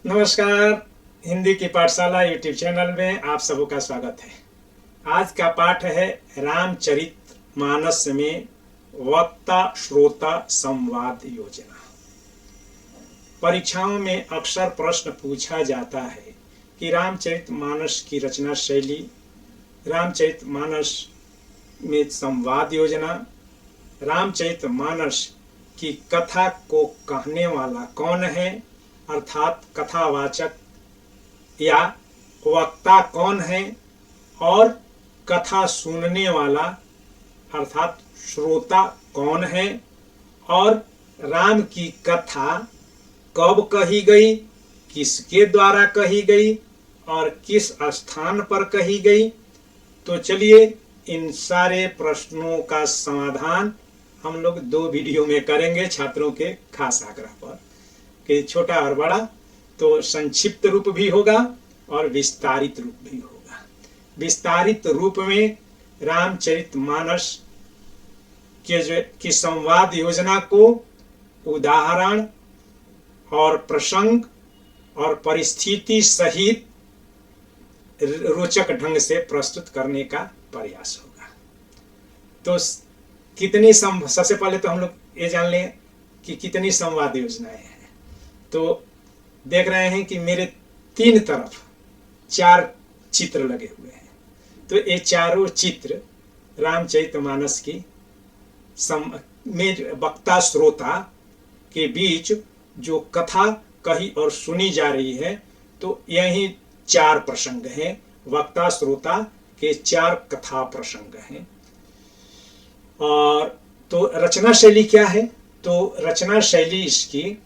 नमस्कार। हिंदी की पाठशाला यूट्यूब चैनल में आप सबों का स्वागत है। आज का पाठ है रामचरितमानस में वक्ता श्रोता संवाद योजना। परीक्षाओं में अक्सर प्रश्न पूछा जाता है कि रामचरितमानस की रचना शैली, रामचरितमानस में संवाद योजना, रामचरितमानस की कथा को कहने वाला कौन है, अर्थात कथावाचक या वक्ता कौन है, और कथा सुनने वाला अर्थात श्रोता कौन है, और राम की कथा कब कही गई, किसके द्वारा कही गई और किस स्थान पर कही गई। तो चलिए इन सारे प्रश्नों का समाधान हम लोग 2 वीडियो में करेंगे, छात्रों के खास आग्रह पर कि छोटा और बड़ा। तो संक्षिप्त रूप भी होगा और विस्तारित रूप भी होगा। विस्तारित रूप में रामचरितमानस की संवाद योजना को उदाहरण और प्रसंग और परिस्थिति सहित रोचक ढंग से प्रस्तुत करने का प्रयास होगा। तो सबसे पहले तो हम लोग ये जान लें कि कितनी संवाद योजनाएं हैं। तो देख रहे हैं कि मेरे 3 तरफ 4 चित्र लगे हुए हैं। तो ये चारों चित्र रामचरितमानस की में वक्ता श्रोता के बीच जो कथा कही और सुनी जा रही है, तो यही 4 प्रसंग हैं। वक्ता श्रोता के 4 कथा प्रसंग हैं। और तो रचना शैली क्या है? तो रचना शैली इसकी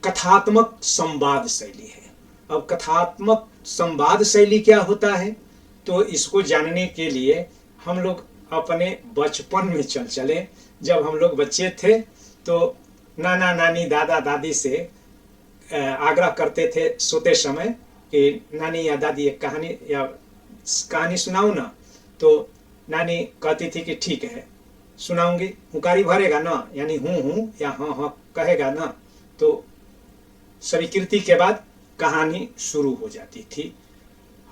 कथात्मक संवाद शैली है। अब कथात्मक संवाद शैली क्या होता है, तो इसको जानने के लिए हम लोग अपने बचपन में चले। जब हम लोग बच्चे थे तो नाना नानी दादा दादी से आग्रह करते थे सोते समय कि नानी या दादी एक कहानी सुनाओ ना। तो नानी कहती थी कि ठीक है सुनाऊंगी, हुकारी भरेगा ना, यानी हूँ या हाँ हाँ कहेगा ना। तो स्वीकृति के बाद कहानी शुरू हो जाती थी।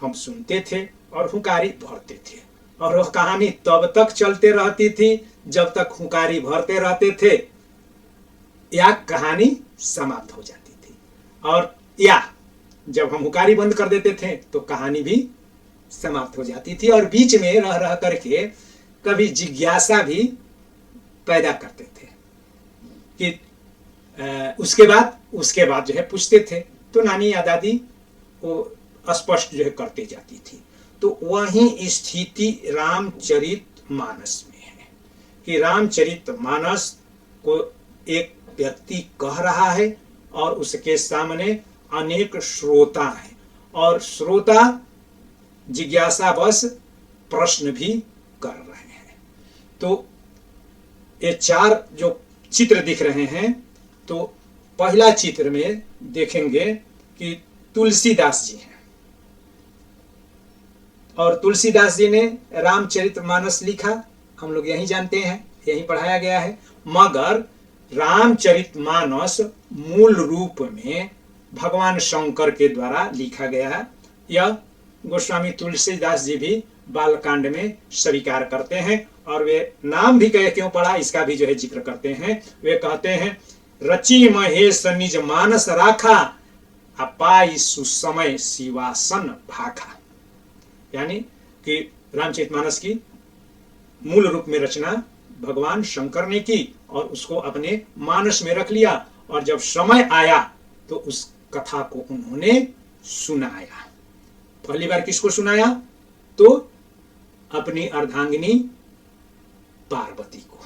हम सुनते थे और हुकारी भरते थे, और वह कहानी तब तक चलते रहती थी जब तक हुकारी भरते रहते थे या कहानी समाप्त हो जाती थी। और या जब हम हुकारी बंद कर देते थे तो कहानी भी समाप्त हो जाती थी। और बीच में रह रह करके कभी जिज्ञासा भी पैदा करते थे कि उसके बाद जो है पूछते थे। तो नानी या दादी वो स्पष्ट जो है करते जाती थी। तो वही स्थिति रामचरितमानस में है कि रामचरितमानस को एक व्यक्ति कह रहा है और उसके सामने अनेक श्रोता हैं, और श्रोता जिज्ञासावश प्रश्न भी कर रहे हैं। तो ये 4 जो चित्र दिख रहे हैं, तो पहला चित्र में देखेंगे कि तुलसीदास जी हैं, और तुलसीदास जी ने रामचरितमानस लिखा, हम लोग यही जानते हैं, यही पढ़ाया गया है। मगर रामचरितमानस मूल रूप में भगवान शंकर के द्वारा लिखा गया है। यह गोस्वामी तुलसीदास जी भी बालकांड में स्वीकार करते हैं, और वे नाम भी क्यों पढ़ा इसका भी जो है जिक्र करते हैं। वे कहते हैं रची महेश निज मानस राखा, अपाई सुसमय शिवासन भाखा। यानी कि रामचरितमानस की मूल रूप में रचना भगवान शंकर ने की और उसको अपने मानस में रख लिया, और जब समय आया तो उस कथा को उन्होंने सुनाया। पहली बार किसको सुनाया? तो अपनी अर्धांगिनी पार्वती को।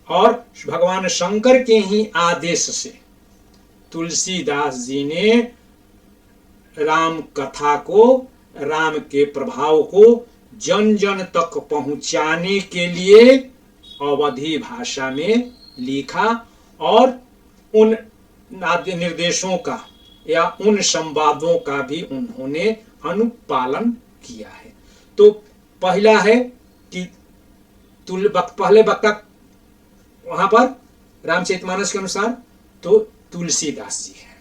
और भगवान शंकर के ही आदेश से तुलसीदास जी ने राम कथा को, राम के प्रभाव को जन जन तक पहुंचाने के लिए अवधी भाषा में लिखा, और उन निर्देशों का या उन संवादों का भी उन्होंने अनुपालन किया है। तो पहला है कि पहले वक्ता वहां पर रामचरितमानस के अनुसार तो तुलसीदास जी हैं,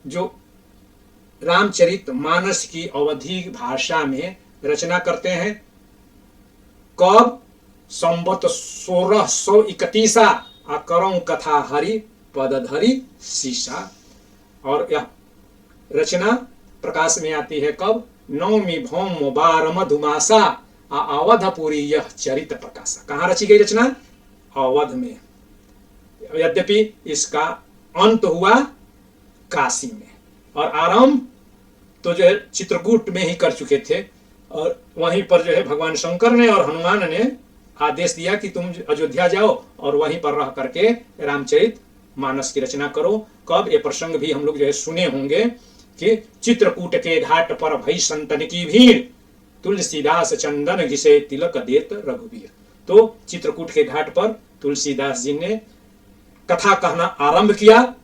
जो रामचरित मानस की अवधी भाषा में रचना करते हैं। कब? संवत 1631 करऊं कथा हरि पदधरि सीसा। और यह रचना प्रकाश में आती है कब? नवमी भौम बार मधुमासा अवधपुरी यह चरित प्रकाशा। कहाँ रची गई रचना? अवध में। यद्यपि इसका अंत हुआ काशी में, और आरंभ तो जो है चित्रकूट में ही कर चुके थे, और वहीं पर जो है भगवान शंकर ने और हनुमान ने आदेश दिया कि तुम अयोध्या जाओ और वहीं पर रह करके रामचरित मानस की रचना करो। कब? ये प्रसंग भी हम लोग जो है सुने होंगे कि चित्रकूट के घाट पर भई संतन की भीड़, तुलसीदास चंदन घिसे तिलक देत रघुवीर। तो चित्रकूट के घाट पर तुलसीदास जी ने कथा कहना आरंभ किया,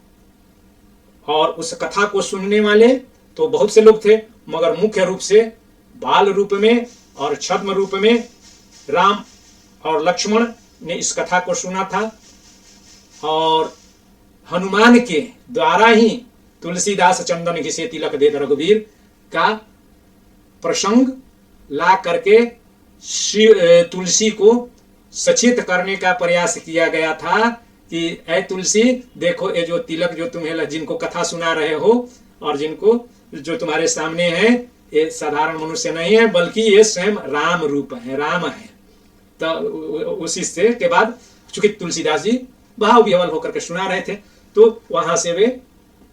और उस कथा को सुनने वाले तो बहुत से लोग थे, मगर मुख्य रूप से बाल रूप में और छद्म रूप में राम और लक्ष्मण ने इस कथा को सुना था। और हनुमान के द्वारा ही तुलसीदास चंदन घिसे तिलक देत रघुवीर का प्रसंग ला करके तुलसी को सचेत करने का प्रयास किया गया था कि ऐ तुलसी, देखो ये जो तिलक जो तुम्हें जिनको कथा सुना रहे हो और जिनको जो तुम्हारे सामने है, ये साधारण मनुष्य नहीं है, बल्कि ये स्वयं राम रूप है, राम है। तो उसी से के बाद चूंकि तुलसीदास जी भाव विह्वल होकर के सुना रहे थे, तो वहां से वे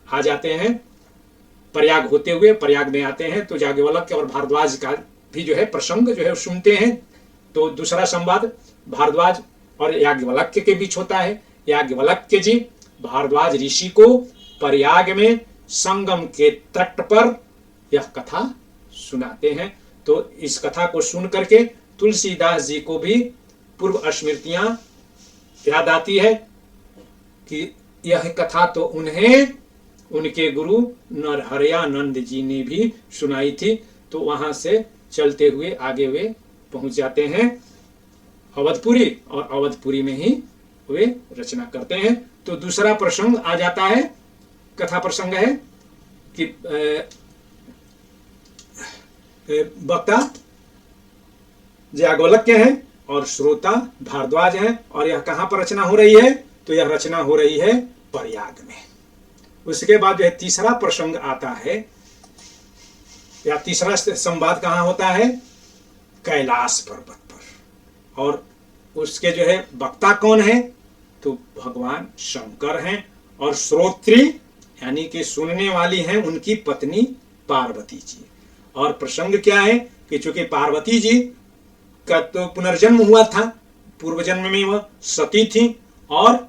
आ जाते हैं। प्रयाग होते हुए प्रयाग में आते हैं तो याज्ञवल्क्य और भारद्वाज का भी जो है प्रसंग जो है सुनते हैं। तो दूसरा संवाद भारद्वाज और याज्ञवल्क्य के बीच होता है। याज्ञवल्क्य जी भारद्वाज ऋषि को प्रयाग में संगम के तट पर यह कथा सुनाते हैं। तो इस कथा को सुन करके तुलसीदास जी को भी पूर्व स्मृतियां याद आती है कि यह कथा तो उन्हें उनके गुरु नरहरयानंद जी ने भी सुनाई थी। तो वहां से चलते हुए आगे वे पहुंच जाते हैं अवधपुरी, और अवधपुरी में ही वे रचना करते हैं। तो दूसरा प्रसंग आ जाता है, कथा प्रसंग है कि वक्ता याज्ञवल्क्य है और श्रोता भारद्वाज है। और यह कहां पर रचना हो रही है? तो यह रचना हो रही है प्रयाग में। उसके बाद जो है तीसरा प्रसंग आता है, या तीसरा संवाद कहां होता है? कैलाश पर्वत पर। और उसके जो है वक्ता कौन है? तो भगवान शंकर हैं, और श्रोत्री यानी कि सुनने वाली हैं उनकी पत्नी पार्वती जी। और प्रसंग क्या है कि चूंकि पार्वती जी का तो पुनर्जन्म हुआ था, पूर्व जन्म में वह सती थी, और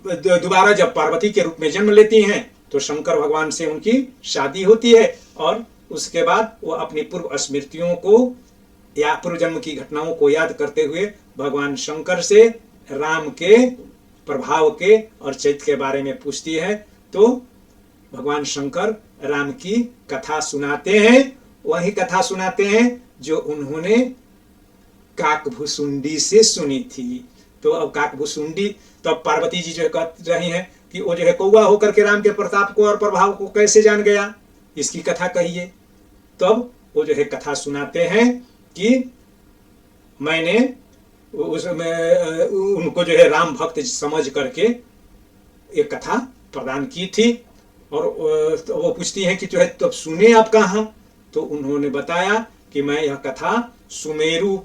दोबारा जब पार्वती के रूप में जन्म लेती हैं तो शंकर भगवान से उनकी शादी होती है। और उसके बाद वो अपनी पूर्व स्मृतियों को या पूर्व जन्म की घटनाओं को याद करते हुए भगवान शंकर से राम के प्रभाव के और चरित्र के बारे में पूछती है। तो भगवान शंकर राम की कथा सुनाते हैं, वही कथा सुनाते हैं जो उन्होंने काकभुसुंडी से सुनी थी। तो अब काकभुसुंडी, तो अब पार्वती जी जो है कह रही हैं कि वो जो है कौवा होकर के राम के प्रताप को और प्रभाव को कैसे जान गया, इसकी कथा कहिए। तब वो जो है कथा सुनाते हैं कि मैंने उसमें उनको जो है राम भक्त समझ करके एक कथा प्रदान की थी। और वो पूछती हैं कि जो है तब सुने आप कहाँ? तो उन्होंने बताया कि मैं यह कथा सुमेरु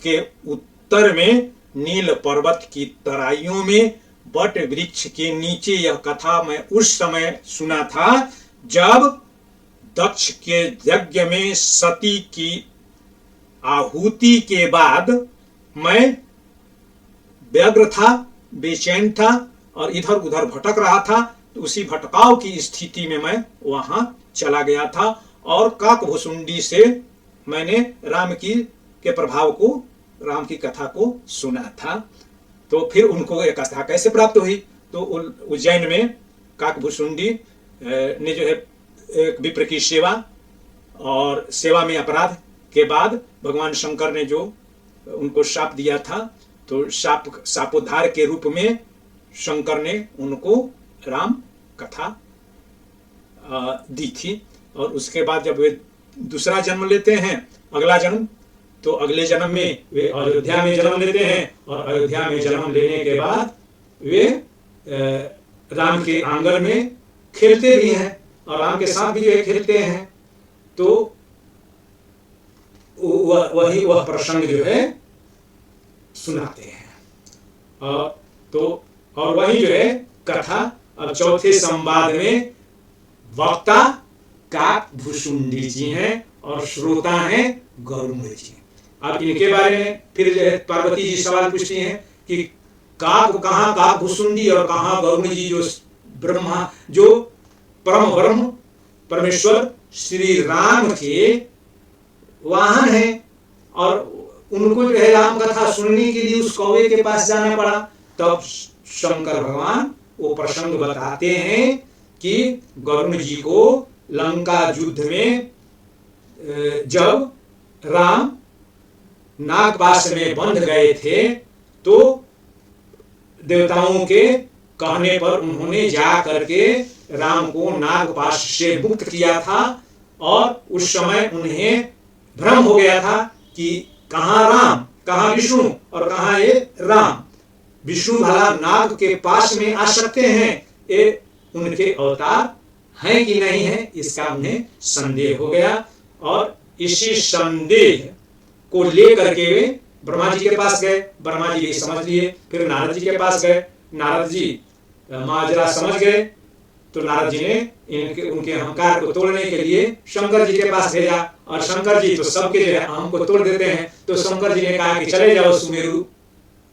के उत्तर में नील पर्वत की तराइयों में बट वृक्ष के नीचे यह कथा मैं उस समय सुना था जब दक्ष के यज्ञ में सती की आहुति के बाद मैं व्यग्र था, बेचैन था और इधर उधर भटक रहा था। तो उसी भटकाव की स्थिति में मैं वहां चला गया था और काकभुसुंडी से मैंने राम की के प्रभाव को, राम की कथा को सुना था। तो फिर उनको एक कथा कैसे प्राप्त हुई? तो उज्जैन में काकभुसुंडी ने जो है विप्र की सेवा और सेवा में अपराध के बाद भगवान शंकर ने जो उनको शाप दिया था, तो शापोद्धार के रूप में शंकर ने उनको राम कथा दी थी। और उसके बाद जब वे दूसरा जन्म लेते हैं, अगला जन्म, तो अगले जन्म में वे अयोध्या में जन्म लेते हैं और अयोध्या में जन्म लेने के बाद वे राम के आंगन में खेलते भी हैं और राम के साथ भी वे खेलते हैं। तो वह प्रसंग जो है सुनाते हैं। और वही जो है कथा अब चौथे संवाद में वक्ता काकभुशुंडी जी हैं और श्रोता हैं गरुड़ जी। अब इनके बारे में फिर जो है पार्वती जी सवाल पूछती हैं कि काक कहाँ काकभुशुंडी और कहाँ गरुड़ जी, जो ब्रह्मा, जो परम ब्रह्म परमेश्वर श्री राम के वाहन है, और उनको जो है राम कथा सुनने के लिए उस कौवे के पास जाना पड़ा। तब शंकर भगवान वो प्रसंग बताते हैं कि गरुड़ जी को लंका युद्ध में जब राम नागपाश में बंध गए थे तो देवताओं के कहने पर उन्होंने जा करके राम को नागपाश से मुक्त किया था। और उस समय उन्हें भ्रम हो गया था कि कहाँ राम, कहाँ विष्णु और कहाँ ये राम। विष्णु भला नाग के पास में आ सकते हैं, ये उनके अवतार हैं कि नहीं है, इसका उन्हें संदेह हो गया। और इसी संदेह को लेकर के वे ब्रह्मा जी के पास गए। ब्रह्मा जी समझ लिए। फिर नारद जी के पास गए। नारद जी माजरा समझ गए तो नारद जी ने उनके अहंकार को तोड़ने के लिए शंकर जी के पास भेजा। और शंकर जी तो सबके जो है अहम को तोड़ देते हैं। तो शंकर जी ने कहा कि चले जाओ सुमेरु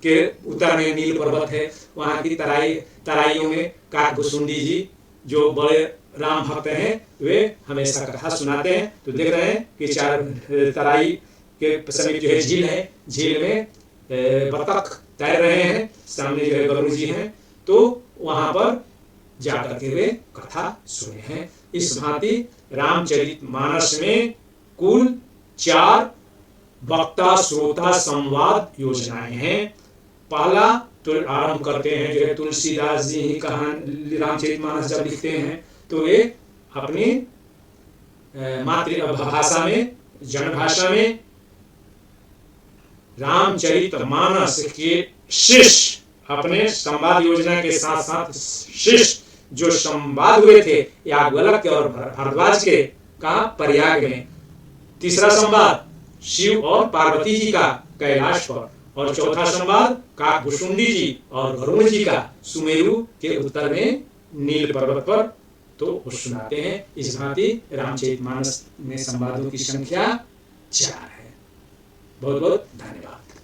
के उत्तर में नील पर्वत है, वहां की तराइयों में काकभुशुंडी जी जो बड़े राम भक्त हैं वे हमेशा कथा सुनाते हैं। तो देख रहे हैं कि चार तराई के समीप जो है झील है, झील में बतख तैर रहे हैं, सामने जो है गरुड़ जी हैं। तो वहां पर जाकर के वे कथा सुने हैं। इस भांति रामचरितमानस में कुल 4 वक्ता श्रोता संवाद योजनाएं हैं। पहला तो आरंभ करते हैं जो है तुलसीदास जी ही कहानी रामचरितमानस जब लिखते हैं तो वे अपनी मातृभाषा में, जन भाषा में रामचरितमानस के शिष्य अपने संवाद योजना के साथ साथ शिष्य जो संवाद हुए थे याज्ञवल्क्य और भारद्वाज के का प्रयाग में। तीसरा संवाद शिव और पार्वती जी का कैलाश पर। और चौथा संवाद काकभुशुंडी जी और गरुड़ जी का सुमेरु के उत्तर में नील पर्वत पर। तो वो सुनाते हैं। इस भांति रामचरितमानस में संवादों की संख्या 4 है। बहुत बहुत धन्यवाद।